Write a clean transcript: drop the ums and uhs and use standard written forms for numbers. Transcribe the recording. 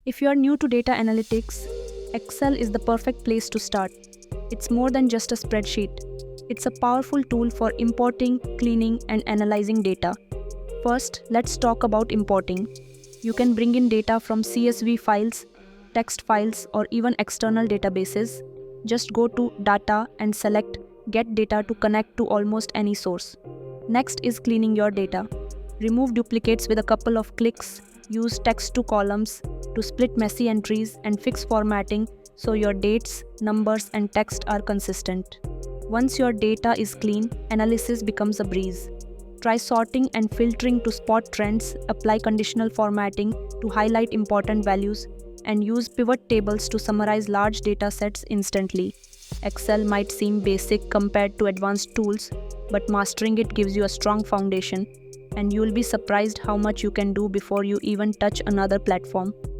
If you are new to data analytics, Excel is the perfect place to start. It's more than just a spreadsheet. It's a powerful tool for importing, cleaning, and analyzing data. First, let's talk about importing. You can bring in data from CSV files, text files, or even external databases. Just go to Data and select Get Data to connect to almost any source. Next is cleaning your data. Remove duplicates with a couple of clicks. Use text to columns to split messy entries and fix formatting so your dates, numbers, and text are consistent. Once your data is clean, analysis becomes a breeze. Try sorting and filtering to spot trends, apply conditional formatting to highlight important values, and use pivot tables to summarize large data sets instantly. Excel might seem basic compared to advanced tools, but mastering it gives you a strong foundation, and you'll be surprised how much you can do before you even touch another platform.